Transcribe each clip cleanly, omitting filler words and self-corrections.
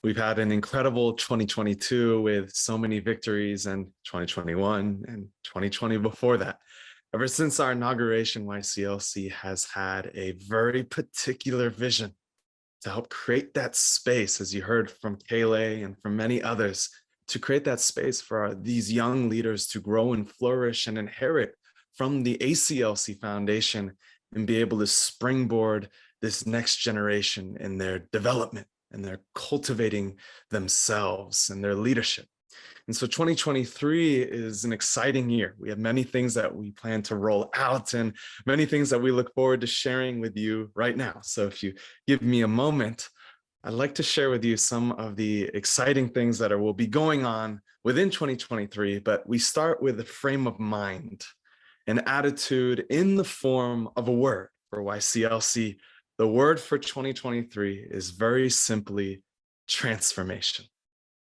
We've had an incredible 2022 with so many victories, and 2021 and 2020 before that. Ever since our inauguration, YCLC has had a very particular vision to help create that space, as you heard from Kayleigh and from many others, to create that space for these young leaders to grow and flourish and inherit from the ACLC Foundation and be able to springboard this next generation in their development and they're cultivating themselves and their leadership. And so 2023 is an exciting year. We have many things that we plan to roll out and many things that we look forward to sharing with you right now. So if you give me a moment, I'd like to share with you some of the exciting things that will be going on within 2023, but we start with a frame of mind, an attitude in the form of a word for YCLC. The word for 2023 is very simply transformation.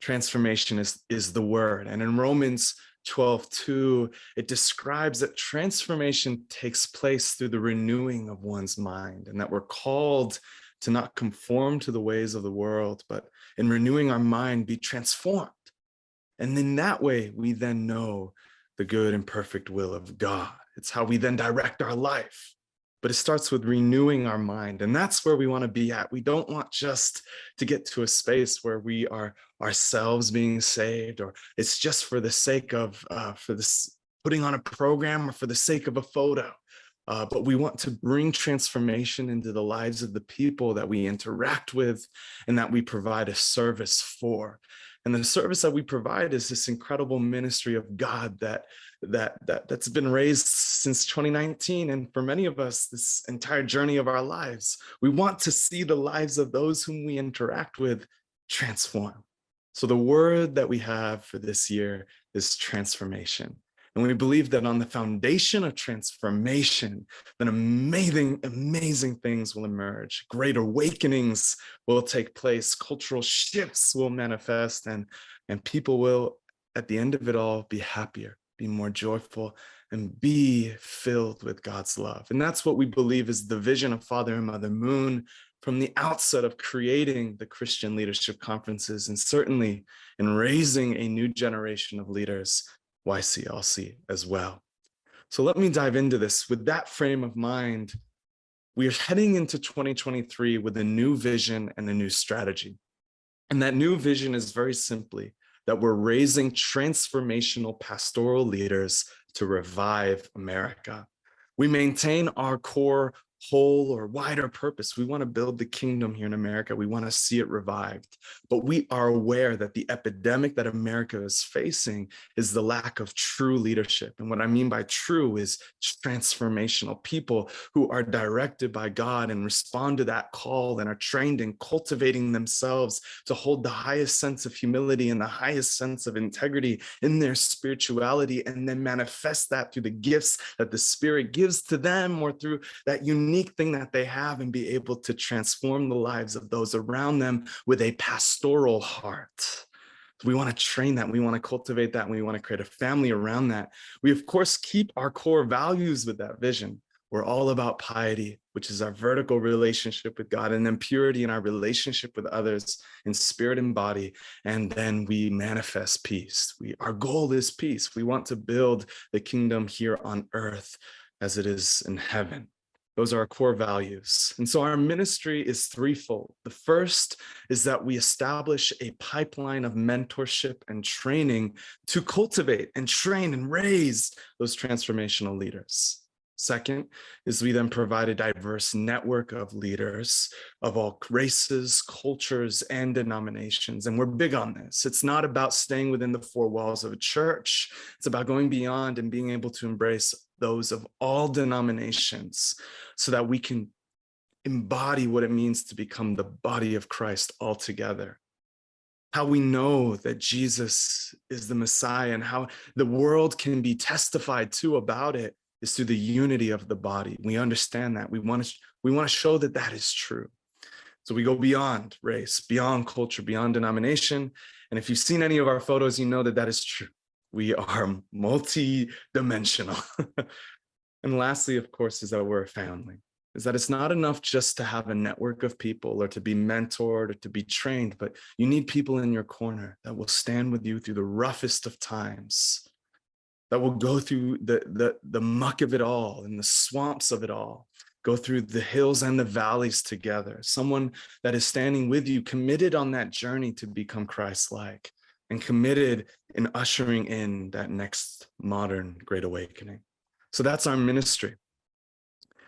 Transformation is the word. And in Romans 12:2, it describes that transformation takes place through the renewing of one's mind, and that we're called to not conform to the ways of the world, but in renewing our mind, be transformed. And in that way, we then know the good and perfect will of God. It's how we then direct our life. But it starts with renewing our mind. And that's where we want to be at. We don't want just to get to a space where we are ourselves being saved, or it's just for the sake of for this putting on a program or for the sake of a photo. But we want to bring transformation into the lives of the people that we interact with and that we provide a service for. And the service that we provide is this incredible ministry of God that's been raised since 2019. And for many of us, this entire journey of our lives, we want to see the lives of those whom we interact with transform. So the word that we have for this year is transformation. And we believe that on the foundation of transformation, then amazing, amazing things will emerge. Great awakenings will take place. Cultural shifts will manifest, and people will, at the end of it all, be happier, be more joyful, and be filled with God's love. And that's what we believe is the vision of Father and Mother Moon from the outset of creating the Christian Leadership Conferences, and certainly in raising a new generation of leaders, YCLC as well. So let me dive into this. With that frame of mind, we are heading into 2023 with a new vision and a new strategy. And that new vision is very simply that we're raising transformational pastoral leaders to revive America. We maintain our core whole or wider purpose. We want to build the kingdom here in America. We want to see it revived. But we are aware that the epidemic that America is facing is the lack of true leadership. And what I mean by true is transformational people who are directed by God and respond to that call and are trained in cultivating themselves to hold the highest sense of humility and the highest sense of integrity in their spirituality, and then manifest that through the gifts that the Spirit gives to them or through that unique thing that they have, and be able to transform the lives of those around them with a pastoral heart. We want to train that. We want to cultivate that. And we want to create a family around that. We, of course, keep our core values with that vision. We're all about piety, which is our vertical relationship with God, and then purity in our relationship with others in spirit and body. And then we manifest peace. Our goal is peace. We want to build the kingdom here on earth as it is in heaven. Those are our core values. And so our ministry is threefold. The first is that we establish a pipeline of mentorship and training to cultivate and train and raise those transformational leaders. Second is we then provide a diverse network of leaders of all races, cultures, and denominations. And we're big on this. It's not about staying within the four walls of a church. It's about going beyond and being able to embrace those of all denominations so that we can embody what it means to become the body of Christ altogether. How we know that Jesus is the Messiah and how the world can be testified to about it is through the unity of the body. We understand that. We want to show that that is true. So we go beyond race, beyond culture, beyond denomination. And if you've seen any of our photos, you know that that is true. We are multi-dimensional. And lastly, of course, is that we're a family. is that it's not enough just to have a network of people or to be mentored or to be trained, but you need people in your corner that will stand with you through the roughest of times, that will go through the muck of it all and the swamps of it all, go through the hills and the valleys together. Someone that is standing with you, committed on that journey to become Christ-like and committed in ushering in that next modern Great Awakening. So that's our ministry.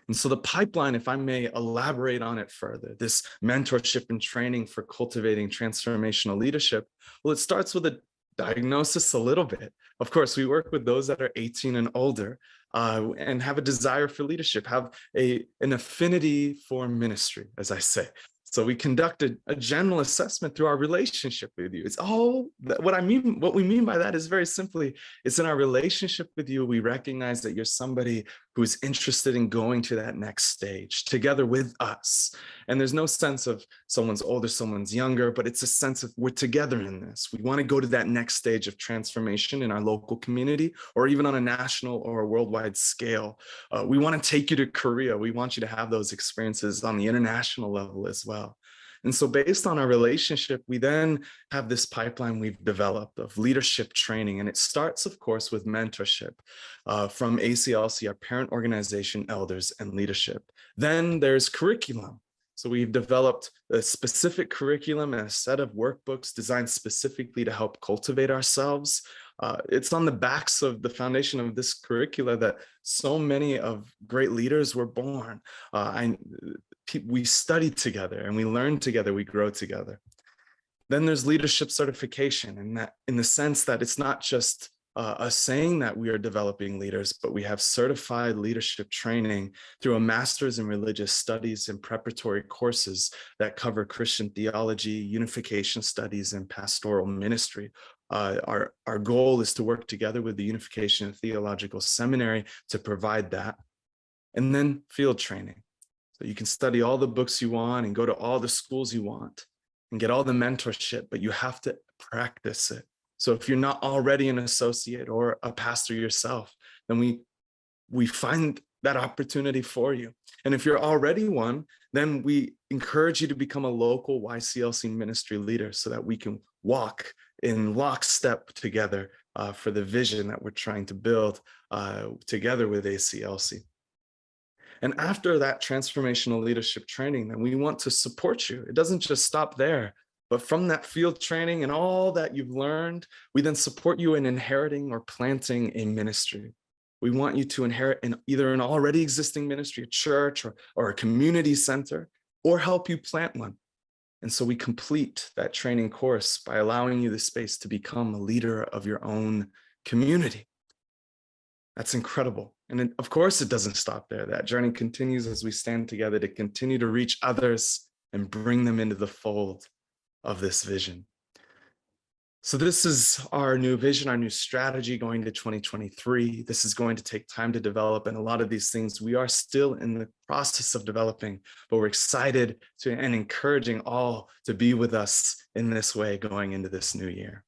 And so the pipeline, if I may elaborate on it further, this mentorship and training for cultivating transformational leadership, well, it starts with a diagnosis a little bit. Of course, we work with those that are 18 and older and have a desire for leadership, have an affinity for ministry, as I say. So we conducted a general assessment through our relationship with you. It's all what we mean by that is very simply, it's in our relationship with you, we recognize that you're somebody who is interested in going to that next stage together with us. And there's no sense of someone's older, someone's younger, but it's a sense of we're together in this. We want to go to that next stage of transformation in our local community, or even on a national or a worldwide scale. We want to take you to Korea. We want you to have those experiences on the international level as well. And so based on our relationship, we then have this pipeline we've developed of leadership training. And it starts, of course, with mentorship from ACLC, our parent organization, elders, and leadership. Then there's curriculum. So we've developed a specific curriculum and a set of workbooks designed specifically to help cultivate ourselves. It's on the backs of the foundation of this curricula that so many of great leaders were born. We study together and we learn together, we grow together. Then there's leadership certification, and that in the sense that it's not just us saying that we are developing leaders, but we have certified leadership training through a master's in religious studies and preparatory courses that cover Christian theology, unification studies, and pastoral ministry. Our goal is to work together with the Unification and Theological Seminary to provide that. And then field training. So you can study all the books you want and go to all the schools you want and get all the mentorship, but you have to practice it. So if you're not already an associate or a pastor yourself, then we find that opportunity for you. And if you're already one, then we encourage you to become a local YCLC ministry leader so that we can walk in lockstep together for the vision that we're trying to build together with ACLC. And after that transformational leadership training, then we want to support you. It doesn't just stop there, but from that field training and all that you've learned, we then support you in inheriting or planting a ministry. We want you to inherit either an already existing ministry, a church or a community center, or help you plant one. And so we complete that training course by allowing you the space to become a leader of your own community. That's incredible. And of course, it doesn't stop there. That journey continues as we stand together to continue to reach others and bring them into the fold of this vision. So this is our new vision, our new strategy going to 2023. This is going to take time to develop, and a lot of these things we are still in the process of developing, but we're excited and encouraging all to be with us in this way going into this new year.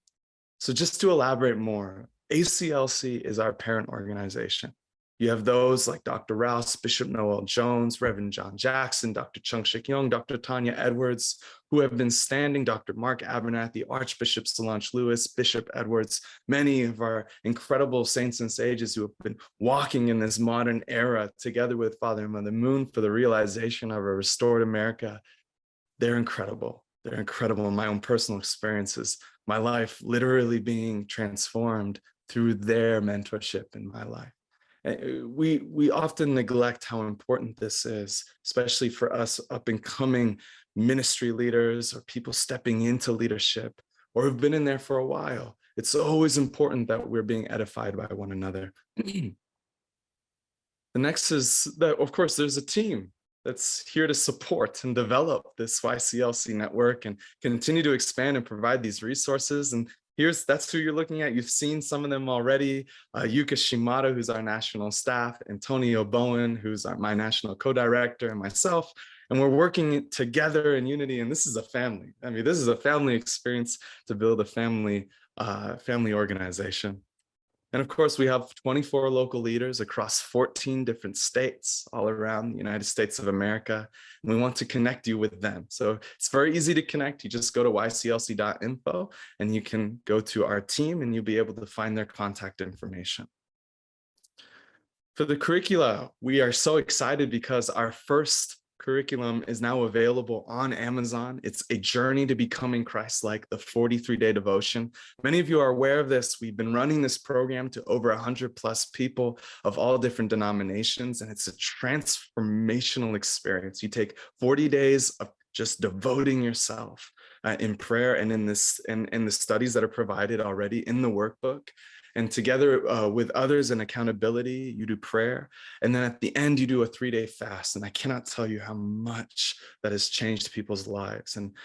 So just to elaborate more, ACLC is our parent organization. You have those like Dr. Rouse, Bishop Noel Jones, Reverend John Jackson, Dr. Chung Shik Young, Dr. Tanya Edwards, who have been standing, Dr. Mark Abernathy, Archbishop Solange Lewis, Bishop Edwards, many of our incredible saints and sages who have been walking in this modern era together with Father and Mother Moon for the realization of a restored America. They're incredible. They're incredible in my own personal experiences, my life literally being transformed through their mentorship in my life. We often neglect how important this is, especially for us up and coming ministry leaders or people stepping into leadership or have been in there for a while. It's always important that we're being edified by one another. The next is that, of course, there's a team that's here to support and develop this YCLC network and continue to expand and provide these resources. And that's who you're looking at. You've seen some of them already. Yuka Shimada, who's our national staff, Antonio Bowen, who's my national co-director, and myself. And we're working together in unity. And this is a family. I mean, this is a family experience to build a family organization. And of course, we have 24 local leaders across 14 different states all around the United States of America. And we want to connect you with them. So it's very easy to connect. You just go to yclc.info and you can go to our team and you'll be able to find their contact information. For the curricula, we are so excited because our first curriculum is now available on Amazon. It's A Journey to Becoming Christ-like, the 43-day devotion. Many of you are aware of this. We've been running this program to over 100 plus people of all different denominations, and it's a transformational experience. You take 40 days of just devoting yourself in prayer and in the studies that are provided already in the workbook. And together with others in accountability, you do prayer. And then at the end, you do a 3-day fast. And I cannot tell you how much that has changed people's lives and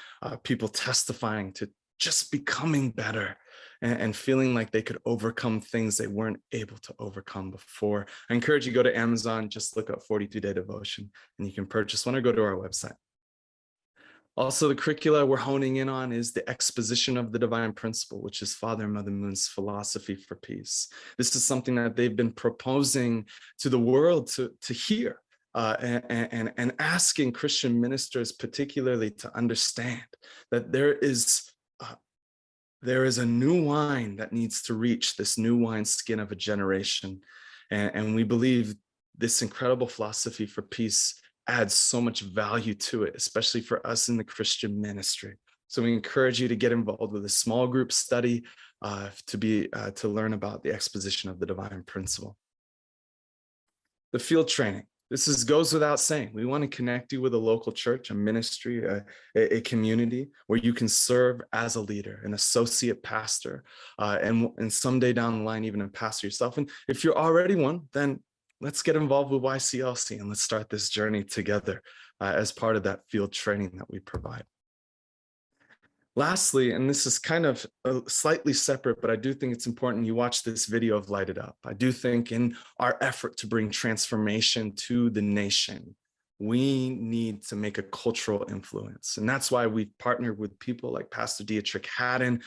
people testifying to just becoming better and feeling like they could overcome things they weren't able to overcome before. I encourage you to go to Amazon, just look up 42-day devotion and you can purchase one or go to our website. Also, the curricula we're honing in on is the exposition of the divine principle, which is Father and Mother Moon's philosophy for peace. This is something that they've been proposing to the world to hear and asking Christian ministers particularly to understand that there is a new wine that needs to reach this new wineskin of a generation. And we believe this incredible philosophy for peace adds so much value to it, especially for us in the Christian ministry. So we encourage you to get involved with a small group study to learn about the exposition of the divine principle. The field training. This goes without saying. We want to connect you with a local church, a ministry, a community where you can serve as a leader, an associate pastor, and someday down the line, even a pastor yourself. And if you're already one, then let's get involved with YCLC and let's start this journey together as part of that field training that we provide. Lastly, and this is kind of slightly separate, but I do think it's important you watch this video of Light It Up. I do think in our effort to bring transformation to the nation, we need to make a cultural influence. And that's why we've partnered with people like Pastor Dietrich Haddon,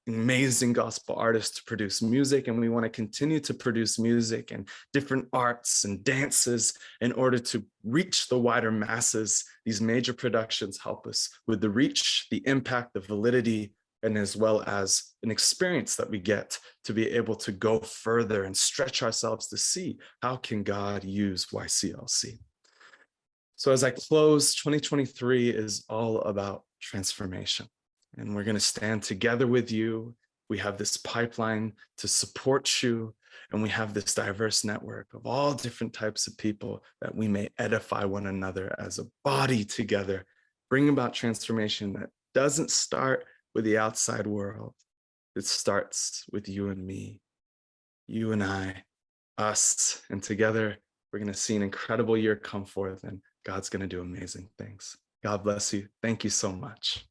amazing gospel artist, to produce music. And we want to continue to produce music and different arts and dances in order to reach the wider masses. These major productions help us with the reach, the impact, the validity, and as well as an experience that we get to be able to go further and stretch ourselves to see how can God use YCLC. So as I close, 2023 is all about transformation, and we're going to stand together with you. We have this pipeline to support you, and we have this diverse network of all different types of people that we may edify one another as a body together, bring about transformation that doesn't start with the outside world. It starts with you and me, you and I, us, and together we're going to see an incredible year come forth, and God's going to do amazing things. God bless you. Thank you so much.